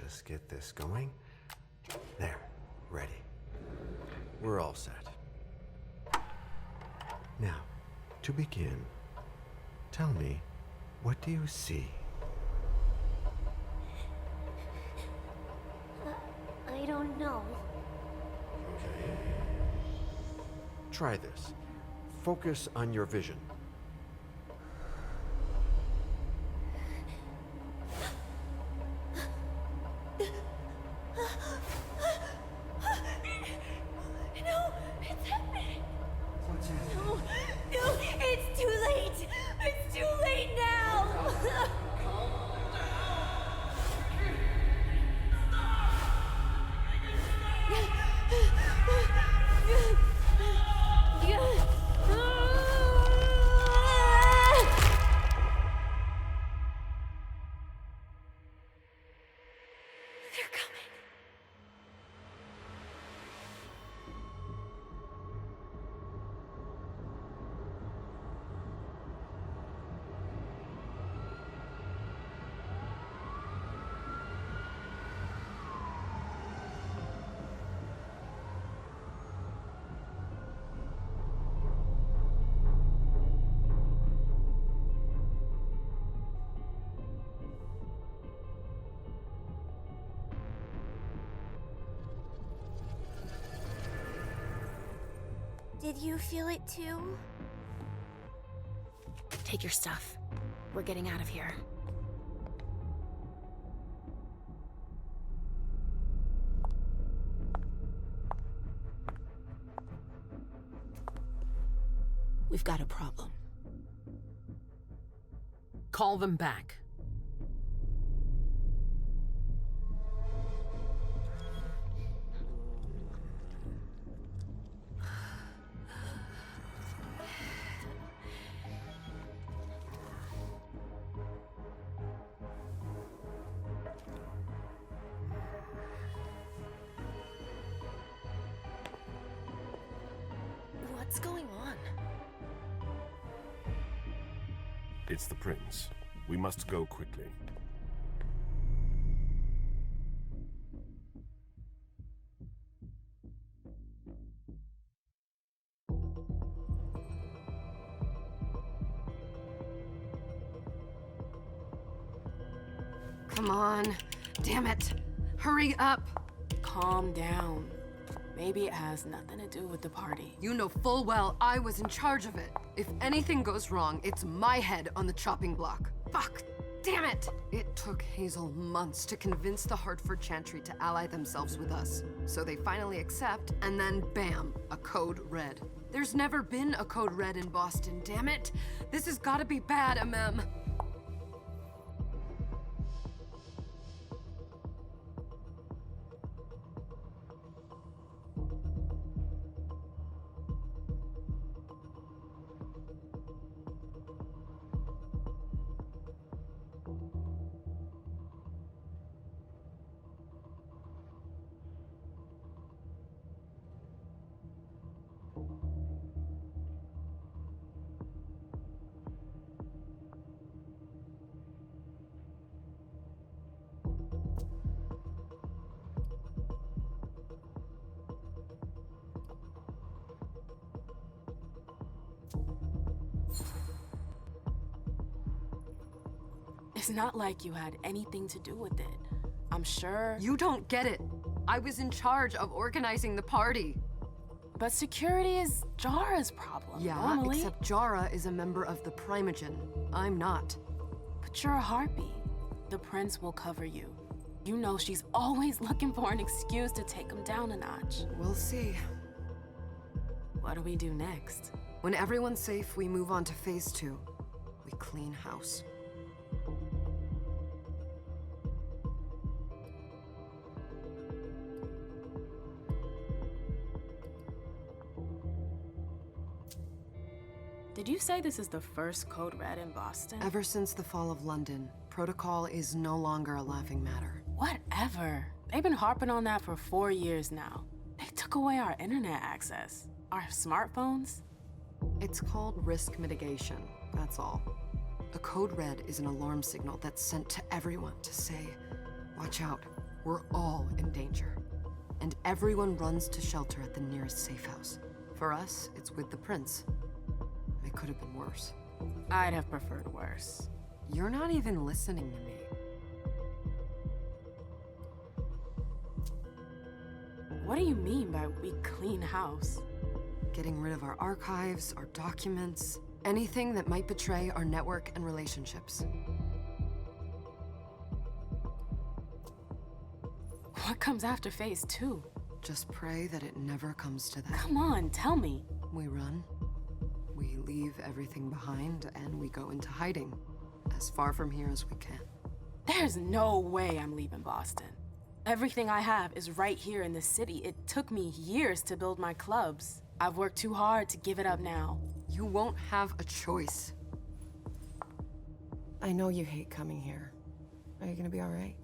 just get this going. There, ready. We're all set. Now, to begin, tell me, what do you see? I don't know. Okay. Try this. Focus on your vision. No, it's happening. What's happening? No, it's too late. It's too late now. They're coming. Did you feel it too? Take your stuff. We're getting out of here. We've got a problem. Call them back. What's going on? It's the prince. We must go quickly. Come on. Damn it. Hurry up. Calm down. Maybe it has nothing to do with the party. You know full well I was in charge of it. If anything goes wrong, it's my head on the chopping block. Fuck. Damn it! It took Hazel months to convince the Hartford Chantry to ally themselves with us. So they finally accept, and then bam, a code red. There's never been a code red in Boston, damn it! This has gotta be bad, MM. It's not like you had anything to do with it. I'm sure. You don't get it. I was in charge of organizing the party. But security is Jara's problem. Yeah, normally. except Jara is a member of the Primogen. I'm not. But you're a harpy. The prince will cover you. You know she's always looking for an excuse to take him down a notch. We'll see. What do we do next? When everyone's safe, we move on to phase 2. We clean house. Did you say this is the first code red in Boston? Ever since the fall of London, protocol is no longer a laughing matter. Whatever. They've been harping on that for 4 years now. They took away our internet access. Our smartphones. It's called risk mitigation, that's all. A code red is an alarm signal that's sent to everyone to say, watch out, we're all in danger. And everyone runs to shelter at the nearest safe house. For us, it's with the prince. It could have been worse. I'd have preferred worse. You're not even listening to me. What do you mean by we clean house? Getting rid of our archives, our documents, anything that might betray our network and relationships. What comes after phase 2? Just pray that it never comes to that. Come on, tell me. We run. We leave everything behind and we go into hiding. As far from here as we can. There's no way I'm leaving Boston. Everything I have is right here in the city. It took me years to build my clubs. I've worked too hard to give it up now. You won't have a choice. I know you hate coming here. Are you gonna be all right?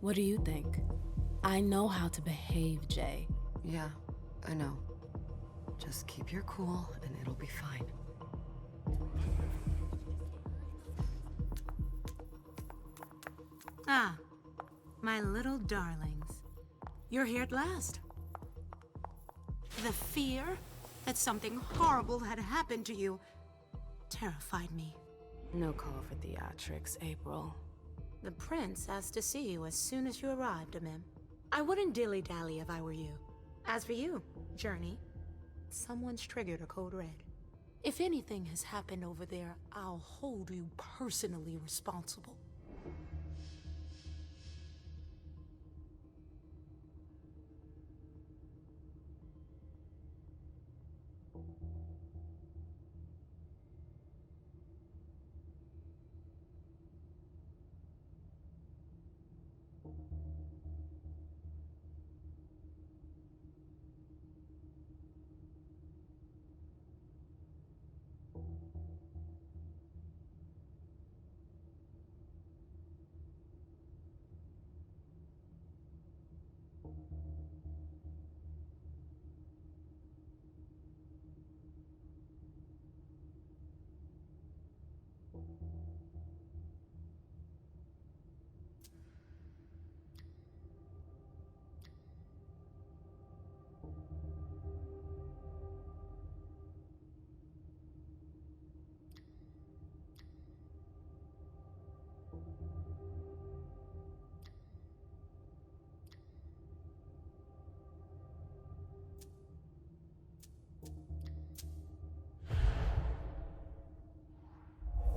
What do you think? I know how to behave, Jay. Yeah, I know. Just keep your cool and it'll be fine. Ah, my little darlings. You're here at last. The fear that something horrible had happened to you terrified me. No call for theatrics, April. The prince asked to see you as soon as you arrived, Amim. I wouldn't dilly-dally if I were you. As for you, Journey, someone's triggered a code red. If anything has happened over there, I'll hold you personally responsible.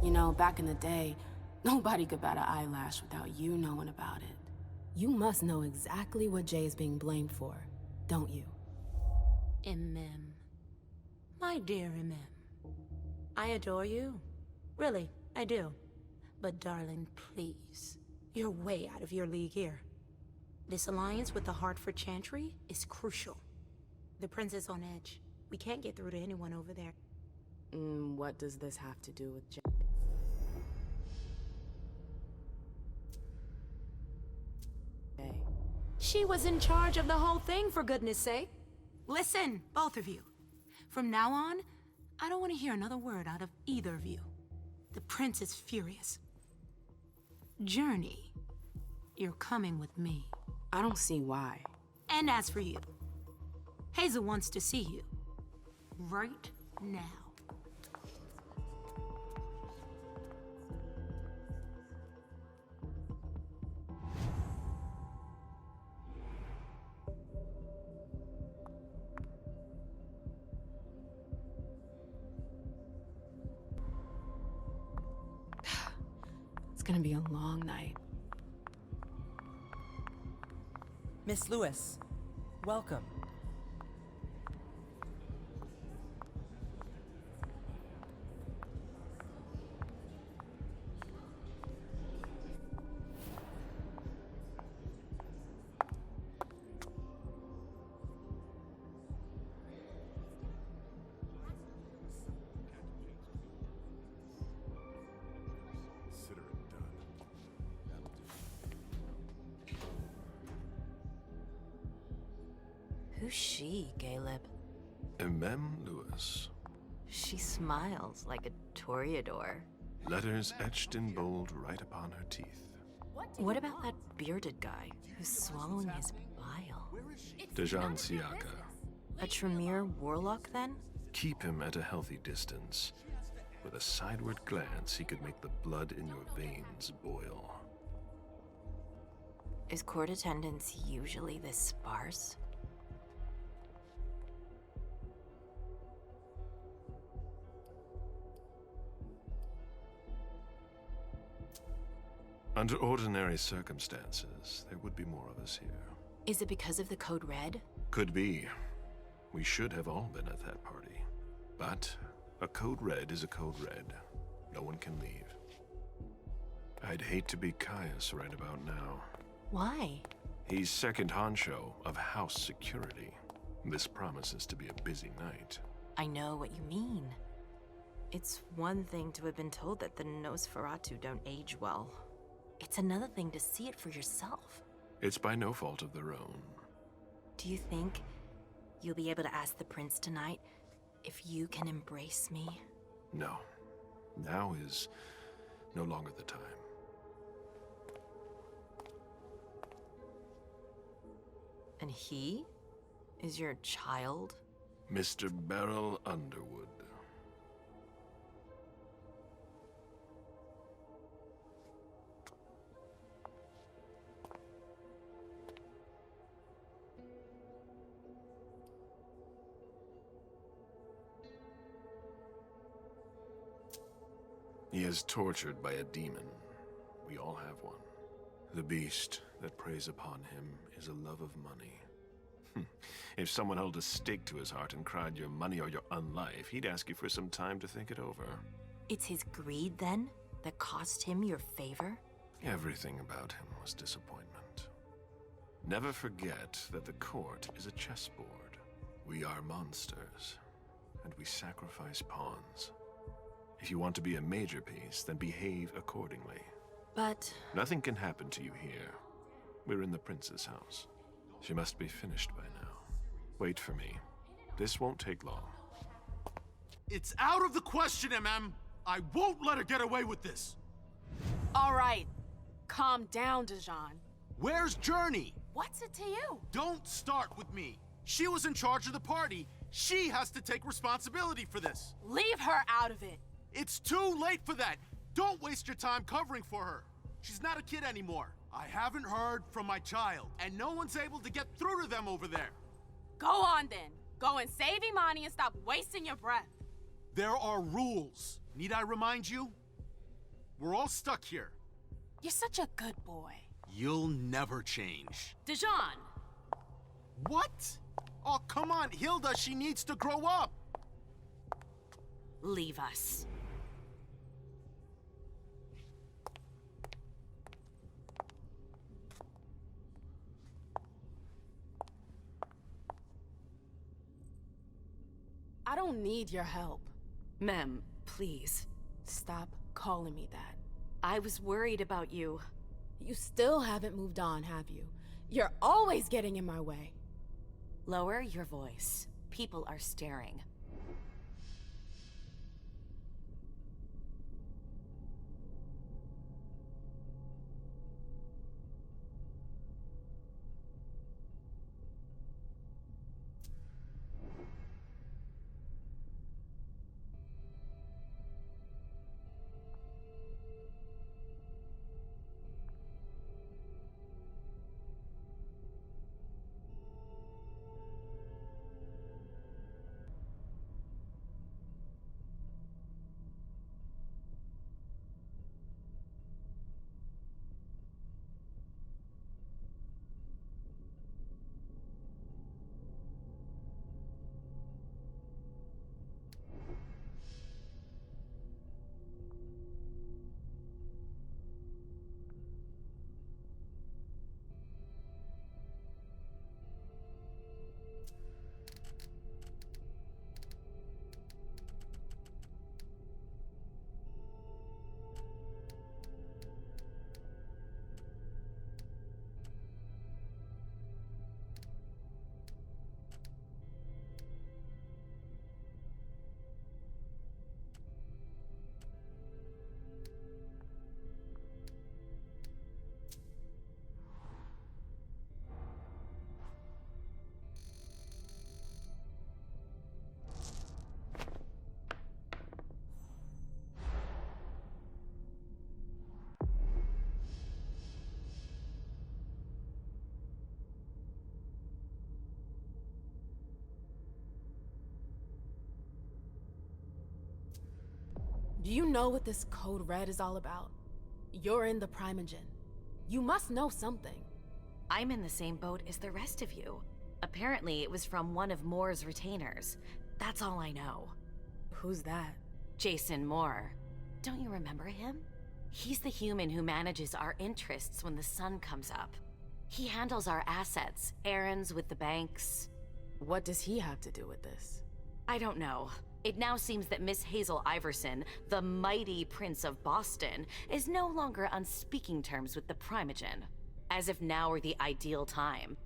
You know, back in the day, nobody could bat an eyelash without you knowing about it. You must know exactly what Jay is being blamed for, don't you? Imem. My dear Imem. I adore you. Really, I do. But darling, please. You're way out of your league here. This alliance with the Hartford Chantry is crucial. The prince is on edge. We can't get through to anyone over there. What does this have to do with Jay? She was in charge of the whole thing, for goodness sake. Listen, both of you. From now on, I don't want to hear another word out of either of you. The prince is furious. Journey, you're coming with me. I don't see why. And as for you, Hazel wants to see you. Right now. It's gonna be a long night. Miss Lewis, welcome. Who's she, Caleb? Mem Lewis. She smiles like a toreador. Letters etched in bold right upon her teeth. What about that bearded guy who's swallowing his bile. Dejan Siaka. A Tremere warlock, then? Keep him at a healthy distance. With a sideward glance, he could make the blood in your veins boil. Is court attendance usually this sparse? Under ordinary circumstances, there would be more of us here. Is it because of the Code Red? Could be. We should have all been at that party. But a Code Red is a Code Red. No one can leave. I'd hate to be Caius right about now. Why? He's second honcho of house security. This promises to be a busy night. I know what you mean. It's one thing to have been told that the Nosferatu don't age well. It's another thing to see it for yourself. It's by no fault of their own. Do you think you'll be able to ask the prince tonight if you can embrace me? No. Now is no longer the time. And he is your child? Mr. Beryl Underwood. He is tortured by a demon. We all have one. The beast that preys upon him is a love of money. If someone held a stake to his heart and cried your money or your unlife, he'd ask you for some time to think it over. It's his greed, then, that cost him your favor? Everything about him was disappointment. Never forget that the court is a chessboard. We are monsters, and we sacrifice pawns. If you want to be a major piece, then behave accordingly. But... Nothing can happen to you here. We're in the prince's house. She must be finished by now. Wait for me. This won't take long. It's out of the question, MM! I won't let her get away with this! All right. Calm down, Dejan. Where's Journey? What's it to you? Don't start with me. She was in charge of the party. She has to take responsibility for this. Leave her out of it. It's too late for that. Don't waste your time covering for her. She's not a kid anymore. I haven't heard from my child, and no one's able to get through to them over there. Go on, then. Go and save Imani and stop wasting your breath. There are rules. Need I remind you? We're all stuck here. You're such a good boy. You'll never change. Dejan! What? Oh, come on, Hilda, she needs to grow up. Leave us. I don't need your help. Mem, please. Stop calling me that. I was worried about you. You still haven't moved on, have you? You're always getting in my way. Lower your voice. People are staring. Do you know what this code red is all about? You're in the Primogen. You must know something. I'm in the same boat as the rest of you. Apparently, it was from one of Moore's retainers. That's all I know. Who's that? Jason Moore. Don't you remember him? He's the human who manages our interests when the sun comes up. He handles our assets, errands with the banks. What does he have to do with this? I don't know. It now seems that Miss Hazel Iverson, the mighty Prince of Boston, is no longer on speaking terms with the Primogen. As if now were the ideal time.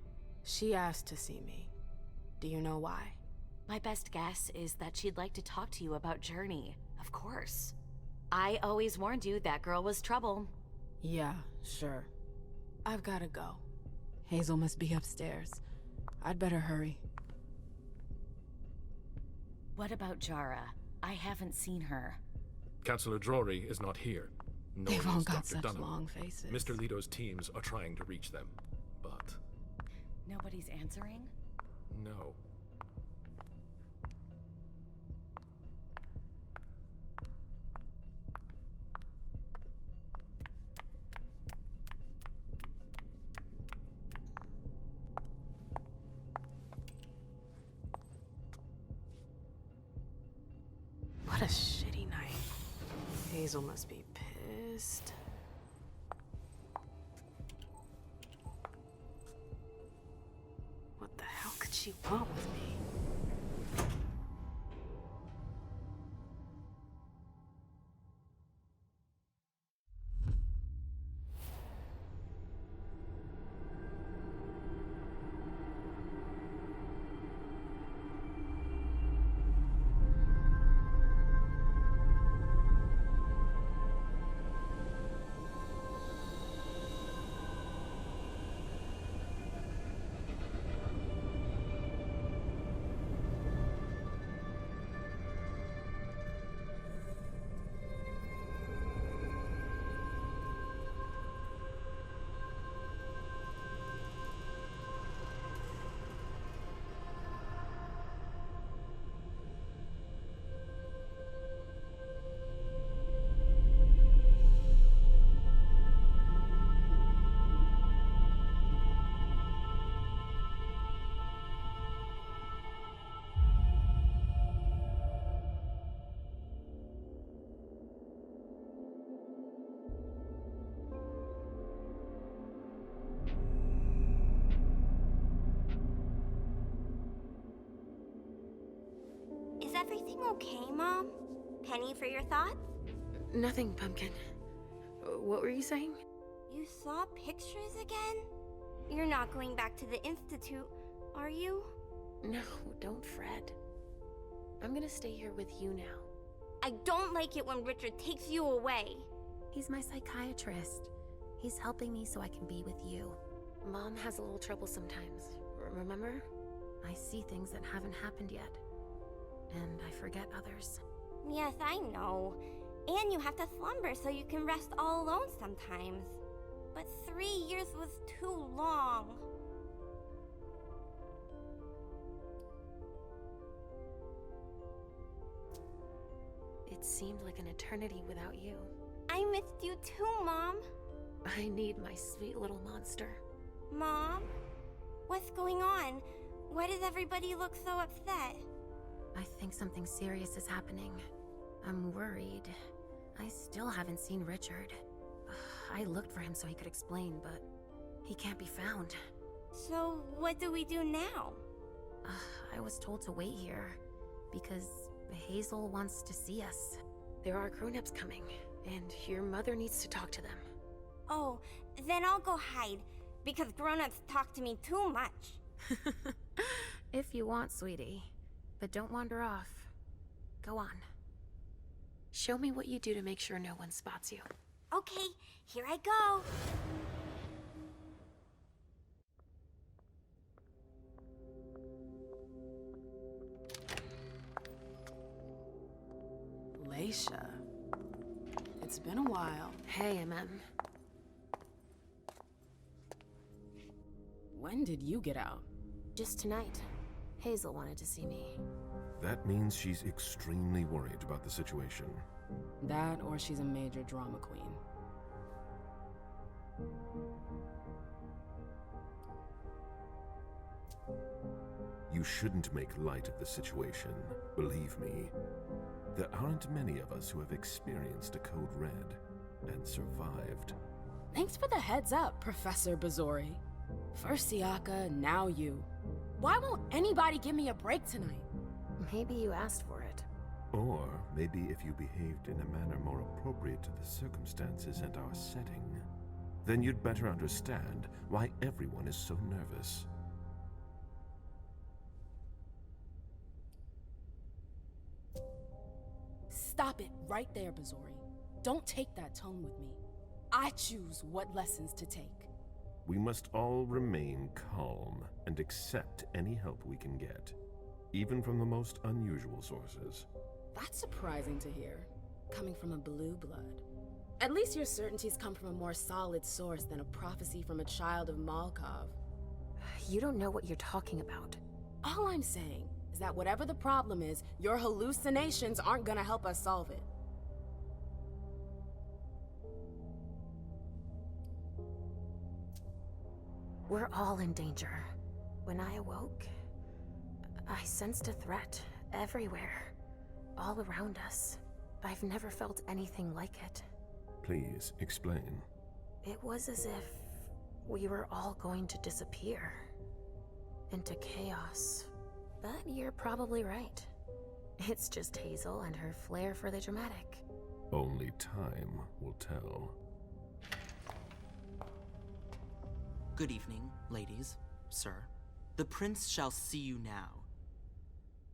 She asked to see me. Do you know why? My best guess is that she'd like to talk to you about Journey, of course. I always warned you that girl was trouble. Yeah, sure. I've gotta go. Hazel must be upstairs. I'd better hurry. What about Jara? I haven't seen her. Councillor Drury is not here. Nor They've all is got Dr. such Dunham. long faces. Mr. Leto's teams are trying to reach them, but Nobody's answering? no. What a shitty night. Hazel must be pissed. What the hell could she want with me? Is everything okay, Mom? Penny for your thoughts? Nothing, Pumpkin. What were you saying? You saw pictures again? You're not going back to the Institute, are you? No, don't fret. I'm gonna stay here with you now. I don't like it when Richard takes you away. He's my psychiatrist. He's helping me so I can be with you. Mom has a little trouble sometimes, remember? I see things that haven't happened yet. And I forget others. Yes, I know. And you have to slumber so you can rest all alone sometimes. But 3 years was too long. It seemed like an eternity without you. I missed you too, Mom. I need my sweet little monster. Mom? What's going on? Why does everybody look so upset? I think something serious is happening. I'm worried. I still haven't seen Richard. I looked for him so he could explain, but he can't be found. So, what do we do now? I was told to wait here because Hazel wants to see us. There are grown-ups coming, and your mother needs to talk to them. Oh, then I'll go hide, because grown-ups talk to me too much. If you want, sweetie. But don't wander off. Go on. Show me what you do to make sure no one spots you. Okay, here I go. Leisha. It's been a while. Hey, MM. When did you get out? Just tonight. Hazel wanted to see me. That means she's extremely worried about the situation. That or she's a major drama queen. You shouldn't make light of the situation. Believe me, there aren't many of us who have experienced a code red and survived. Thanks for the heads up, Professor Bazori. First Siaka, now you. Why won't anybody give me a break tonight? Maybe you asked for it. Or maybe if you behaved in a manner more appropriate to the circumstances and our setting, then you'd better understand why everyone is so nervous. Stop it right there, Bazori. Don't take that tone with me. I choose what lessons to take. We must all remain calm and accept any help we can get, even from the most unusual sources. That's surprising to hear, coming from a blue blood. At least your certainties come from a more solid source than a prophecy from a child of Malkov. You don't know what you're talking about. All I'm saying is that whatever the problem is, your hallucinations aren't gonna help us solve it. We're all in danger. When I awoke, I sensed a threat everywhere, all around us. I've never felt anything like it. Please explain. It was as if we were all going to disappear into chaos. But you're probably right. It's just Hazel and her flair for the dramatic. Only time will tell. Good evening, ladies, sir. The prince shall see you now.